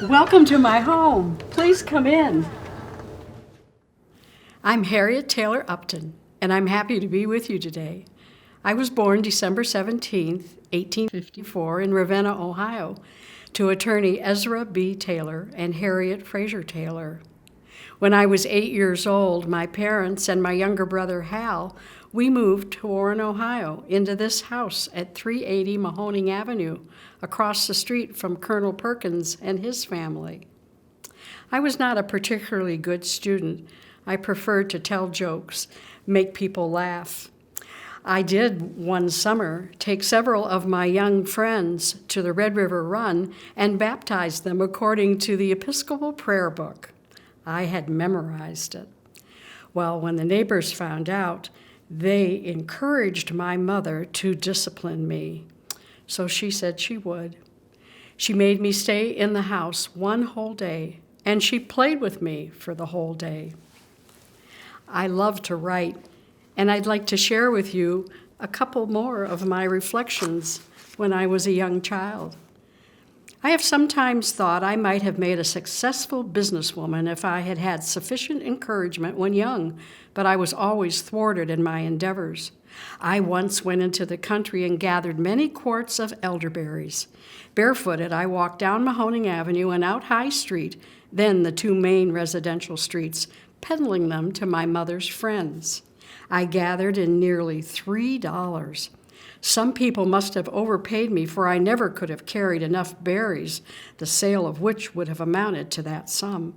Welcome to my home. Please come in. I'm Harriet Taylor Upton, and I'm happy to be with you today. I was born December 17th, 1854, in Ravenna, Ohio, to attorney Ezra B. Taylor and Harriet Fraser Taylor. When I was 8 years old, my parents and my younger brother Hal, we moved to Warren, Ohio, into this house at 380 Mahoning Avenue, across the street from Colonel Perkins and his family. I was not a particularly good student. I preferred to tell jokes, make people laugh. I did one summer take several of my young friends to the Red River Run and baptize them according to the Episcopal prayer book. I had memorized it. Well, when the neighbors found out, they encouraged my mother to discipline me. So she said she would. She made me stay in the house one whole day, and she played with me for the whole day. I love to write, and I'd like to share with you a couple more of my reflections when I was a young child. I have sometimes thought I might have made a successful businesswoman if I had had sufficient encouragement when young, but I was always thwarted in my endeavors. I once went into the country and gathered many quarts of elderberries. Barefooted, I walked down Mahoning Avenue and out High Street, then the two main residential streets, peddling them to my mother's friends. I gathered in nearly $3. Some people must have overpaid me, for I never could have carried enough berries, the sale of which would have amounted to that sum.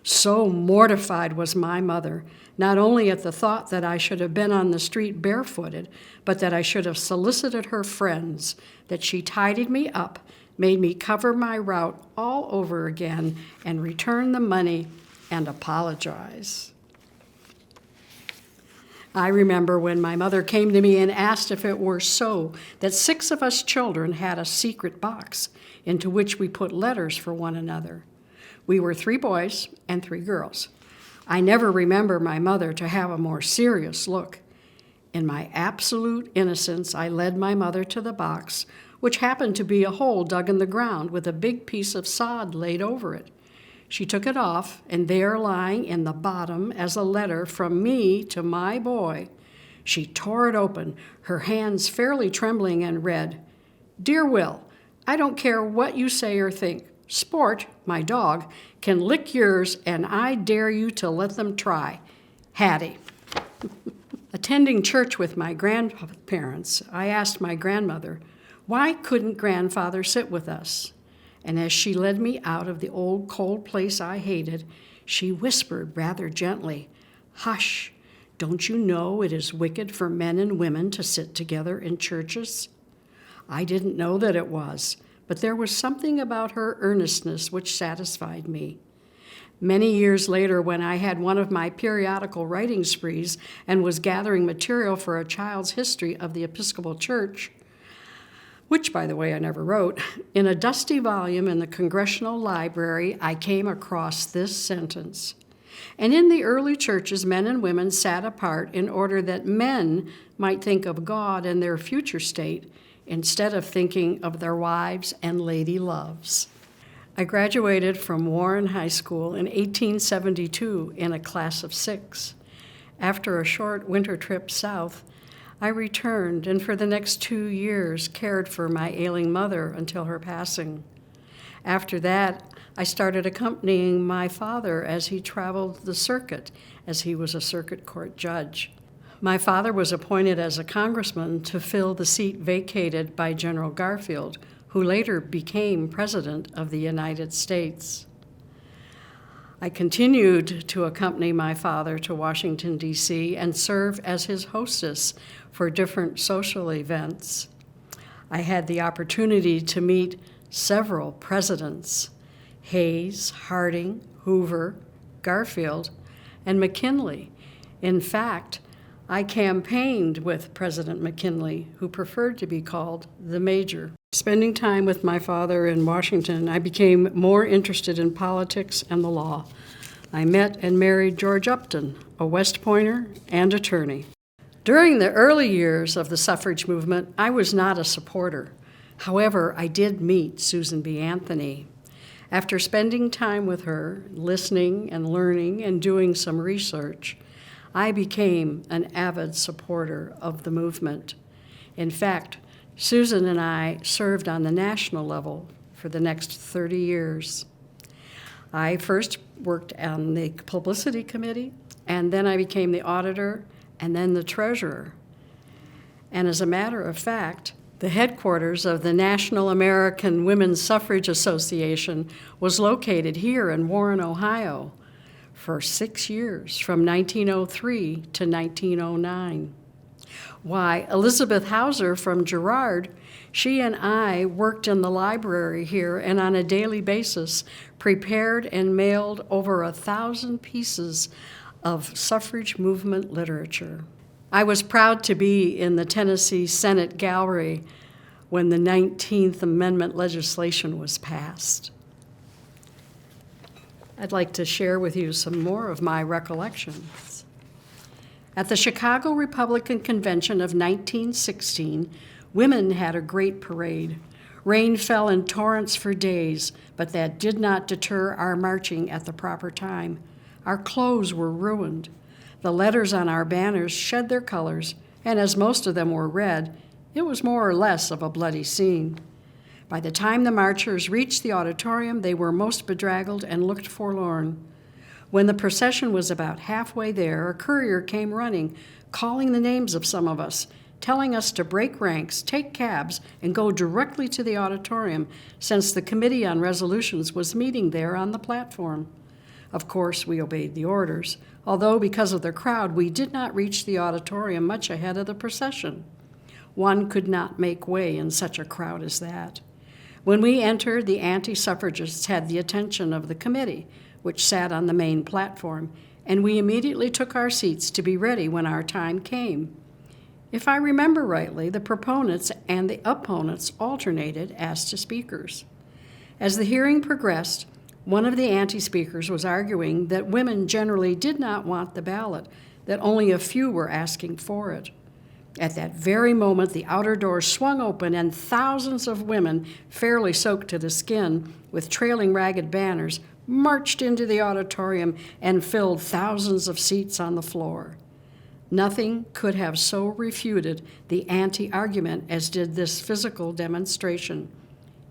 So mortified was my mother, not only at the thought that I should have been on the street barefooted, but that I should have solicited her friends, that she tidied me up, made me cover my route all over again, and return the money and apologize. I remember when my mother came to me and asked if it were so that 6 of us children had a secret box into which we put letters for one another. We were 3 boys and 3 girls. I never remember my mother to have a more serious look. In my absolute innocence, I led my mother to the box, which happened to be a hole dug in the ground with a big piece of sod laid over it. She took it off, and there lying in the bottom as a letter from me to my boy, she tore it open, her hands fairly trembling, and read, "Dear Will, I don't care what you say or think. Sport, my dog, can lick yours, and I dare you to let them try. Hattie." Attending church with my grandparents, I asked my grandmother, why couldn't grandfather sit with us? And as she led me out of the old cold place I hated, she whispered rather gently, "Hush, don't you know it is wicked for men and women to sit together in churches?" I didn't know that it was, but there was something about her earnestness which satisfied me. Many years later, when I had one of my periodical writing sprees and was gathering material for a child's history of the Episcopal Church, which, by the way, I never wrote, in a dusty volume in the Congressional Library, I came across this sentence. "And in the early churches, men and women sat apart in order that men might think of God and their future state, instead of thinking of their wives and lady loves." I graduated from Warren High School in 1872 in a class of 6. After a short winter trip south, I returned and for the next 2 years cared for my ailing mother until her passing. After that, I started accompanying my father as he traveled the circuit, as he was a circuit court judge. My father was appointed as a congressman to fill the seat vacated by General Garfield, who later became President of the United States. I continued to accompany my father to Washington, D.C., and serve as his hostess for different social events. I had the opportunity to meet several presidents: Hayes, Harding, Hoover, Garfield, and McKinley. In fact, I campaigned with President McKinley, who preferred to be called the Major. Spending time with my father in Washington, I became more interested in politics and the law. I met and married George Upton, a West Pointer and attorney. During the early years of the suffrage movement, I was not a supporter. However, I did meet Susan B. Anthony. After spending time with her, listening and learning and doing some research, I became an avid supporter of the movement. In fact, Susan and I served on the national level for the next 30 years. I first worked on the publicity committee, and then I became the auditor, and then the treasurer. And as a matter of fact, the headquarters of the National American Women's Suffrage Association was located here in Warren, Ohio, for 6 years, from 1903 to 1909. Why, Elizabeth Hauser from Girard, she and I worked in the library here and on a daily basis prepared and mailed over 1,000 pieces of suffrage movement literature. I was proud to be in the Tennessee Senate gallery when the 19th Amendment legislation was passed. I'd like to share with you some more of my recollections. At the Chicago Republican Convention of 1916, women had a great parade. Rain fell in torrents for days, but that did not deter our marching at the proper time. Our clothes were ruined. The letters on our banners shed their colors, and as most of them were red, it was more or less of a bloody scene. By the time the marchers reached the auditorium, they were most bedraggled and looked forlorn. When the procession was about halfway there, a courier came running, calling the names of some of us, telling us to break ranks, take cabs, and go directly to the auditorium, since the Committee on Resolutions was meeting there on the platform. Of course, we obeyed the orders, although because of the crowd, we did not reach the auditorium much ahead of the procession. One could not make way in such a crowd as that. When we entered, the anti-suffragists had the attention of the committee, which sat on the main platform, and we immediately took our seats to be ready when our time came. If I remember rightly, the proponents and the opponents alternated as to speakers. As the hearing progressed, one of the anti-speakers was arguing that women generally did not want the ballot, that only a few were asking for it. At that very moment, the outer door swung open, and thousands of women, fairly soaked to the skin, with trailing ragged banners, marched into the auditorium and filled thousands of seats on the floor. Nothing could have so refuted the anti-argument as did this physical demonstration.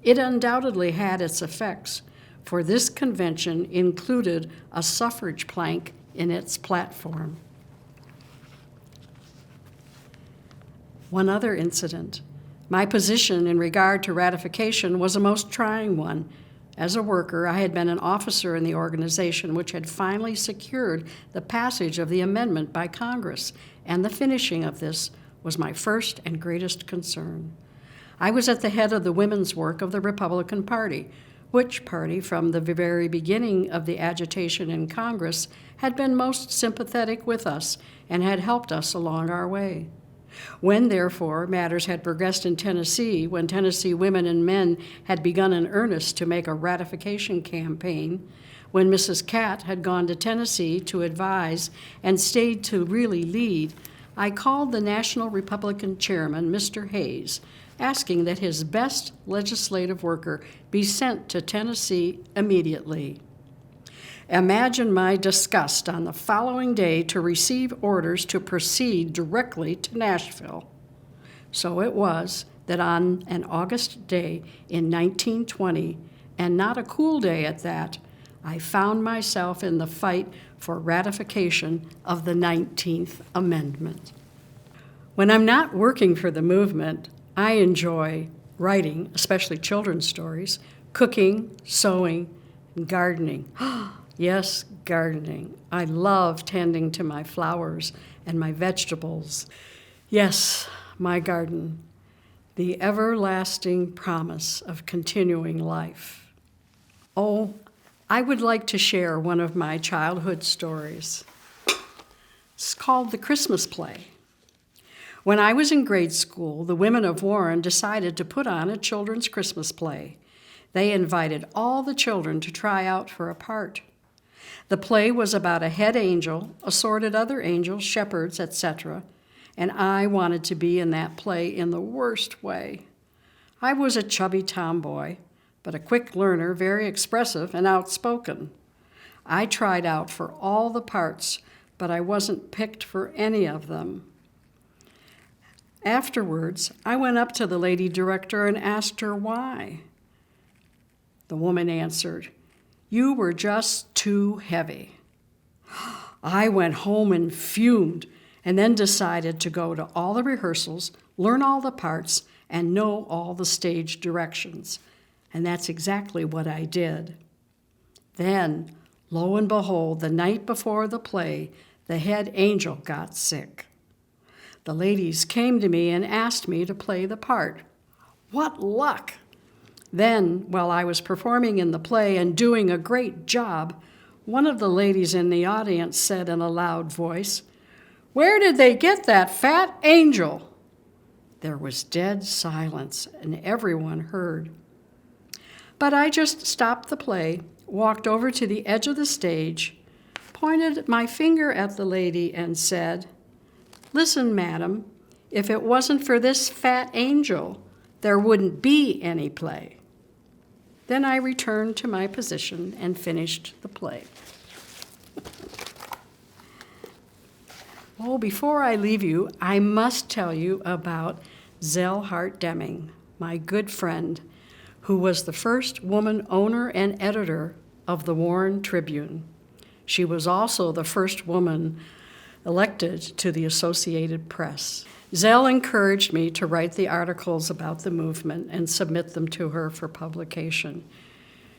It undoubtedly had its effects, for this convention included a suffrage plank in its platform. One other incident. My position in regard to ratification was a most trying one. As a worker, I had been an officer in the organization which had finally secured the passage of the amendment by Congress, and the finishing of this was my first and greatest concern. I was at the head of the women's work of the Republican Party, which party, from the very beginning of the agitation in Congress, had been most sympathetic with us and had helped us along our way. When, therefore, matters had progressed in Tennessee, when Tennessee women and men had begun in earnest to make a ratification campaign, when Mrs. Catt had gone to Tennessee to advise and stayed to really lead, I called the National Republican Chairman, Mr. Hayes, asking that his best legislative worker be sent to Tennessee immediately. Imagine my disgust on the following day to receive orders to proceed directly to Nashville. So it was that on an August day in 1920, and not a cool day at that, I found myself in the fight for ratification of the 19th Amendment. When I'm not working for the movement, I enjoy writing, especially children's stories, cooking, sewing, and gardening. Yes, gardening. I love tending to my flowers and my vegetables. Yes, my garden, the everlasting promise of continuing life. Oh, I would like to share one of my childhood stories. It's called The Christmas Play. When I was in grade school, the women of Warren decided to put on a children's Christmas play. They invited all the children to try out for a part. The play was about a head angel, assorted other angels, shepherds, etc., and I wanted to be in that play in the worst way. I was a chubby tomboy, but a quick learner, very expressive and outspoken. I tried out for all the parts, but I wasn't picked for any of them. Afterwards, I went up to the lady director and asked her why. The woman answered, "You were just too heavy." I went home and fumed, and then decided to go to all the rehearsals, learn all the parts, and know all the stage directions. And that's exactly what I did. Then, lo and behold, the night before the play, the head angel got sick. The ladies came to me and asked me to play the part. What luck! Then, while I was performing in the play and doing a great job, one of the ladies in the audience said in a loud voice, "Where did they get that fat angel?" There was dead silence, and everyone heard. But I just stopped the play, walked over to the edge of the stage, pointed my finger at the lady, and said, "Listen, madam, if it wasn't for this fat angel, there wouldn't be any play." Then I returned to my position and finished the play. Oh, before I leave you, I must tell you about Zell Hart Deming, my good friend, who was the first woman owner and editor of the Warren Tribune. She was also the first woman elected to the Associated Press. Zell encouraged me to write the articles about the movement and submit them to her for publication.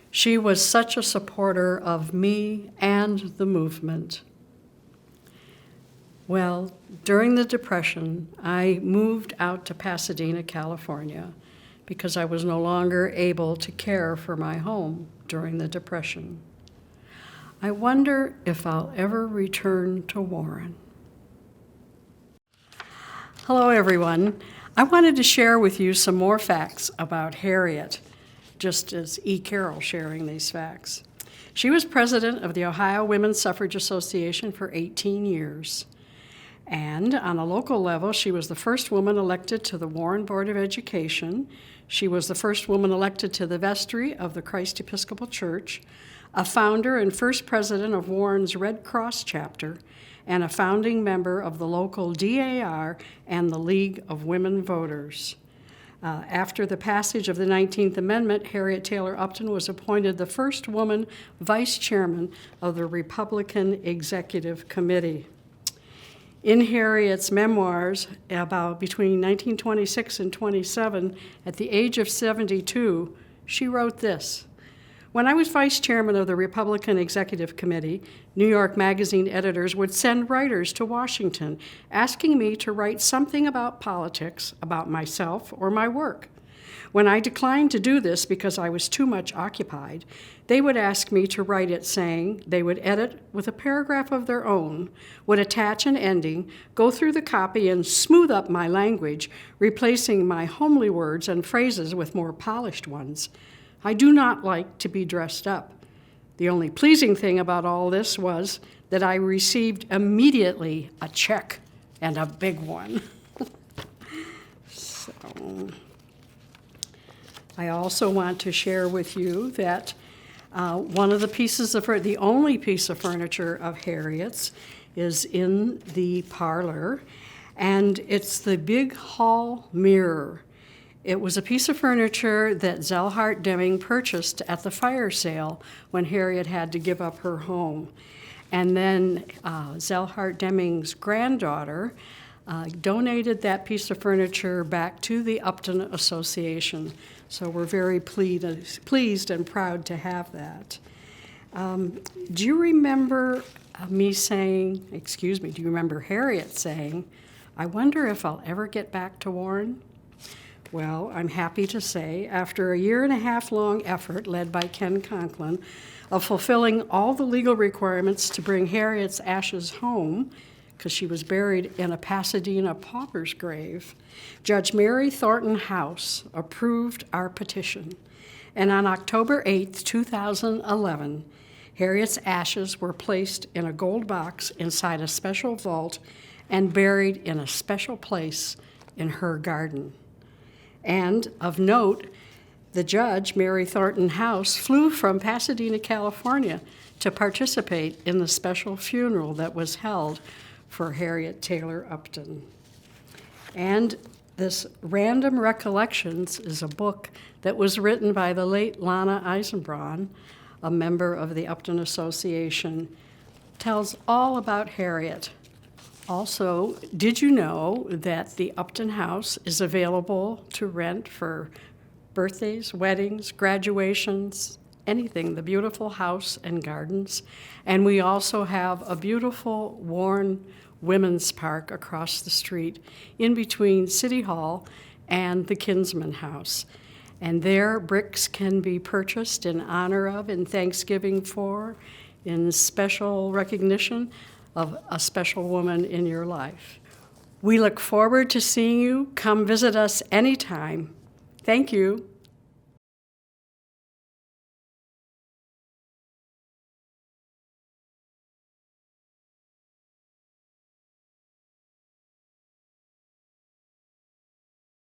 She was such a supporter of me and the movement. Well, during the Depression, I moved out to Pasadena, California, because I was no longer able to care for my home during the Depression. I wonder if I'll ever return to Warren. Hello, everyone. I wanted to share with you some more facts about Harriet, just as E. Carroll sharing these facts. She was president of the Ohio Women's Suffrage Association for 18 years. And on a local level, she was the first woman elected to the Warren Board of Education. She was the first woman elected to the vestry of the Christ Episcopal Church, a founder and first president of Warren's Red Cross chapter, and a founding member of the local DAR and the League of Women Voters. After the passage of the 19th Amendment, Harriet Taylor Upton was appointed the first woman vice chairman of the Republican Executive Committee. In Harriet's memoirs, about between 1926 and 27, at the age of 72, she wrote this: "When I was vice chairman of the Republican Executive Committee, New York Magazine editors would send writers to Washington asking me to write something about politics, about myself or my work. When I declined to do this because I was too much occupied, they would ask me to write it, saying they would edit with a paragraph of their own, would attach an ending, go through the copy and smooth up my language, replacing my homely words and phrases with more polished ones. I do not like to be dressed up. The only pleasing thing about all this was that I received immediately a check, and a big one." So, I also want to share with you that one of the pieces of the only piece of furniture of Harriet's is in the parlor, and it's the big hall mirror. It was a piece of furniture that Zell Hart Deming purchased at the fire sale when Harriet had to give up her home. And then Zell Hart Deming's granddaughter donated that piece of furniture back to the Upton Association. So we're very pleased and proud to have that. Do you remember do you remember Harriet saying, "I wonder if I'll ever get back to Warren"? Well, I'm happy to say, after a 1.5-year-long effort led by Ken Conklin of fulfilling all the legal requirements to bring Harriet's ashes home, because she was buried in a Pasadena pauper's grave, Judge Mary Thornton House approved our petition. And on October 8, 2011, Harriet's ashes were placed in a gold box inside a special vault and buried in a special place in her garden. And of note, The judge, Mary Thornton House, flew from Pasadena, California, to participate in the special funeral that was held for Harriet Taylor Upton. And this Random Recollections is a book that was written by the late Lana Eisenbraun, a member of the Upton Association, tells all about Harriet. Also, did you know that the Upton House is available to rent for birthdays, weddings, graduations, anything, the beautiful house and gardens. And we also have a beautiful Warren Women's Park across the street in between City Hall and the Kinsman House. And there, bricks can be purchased in honor of, in Thanksgiving for, in special recognition of a special woman in your life. We look forward to seeing you. Come visit us anytime. Thank you.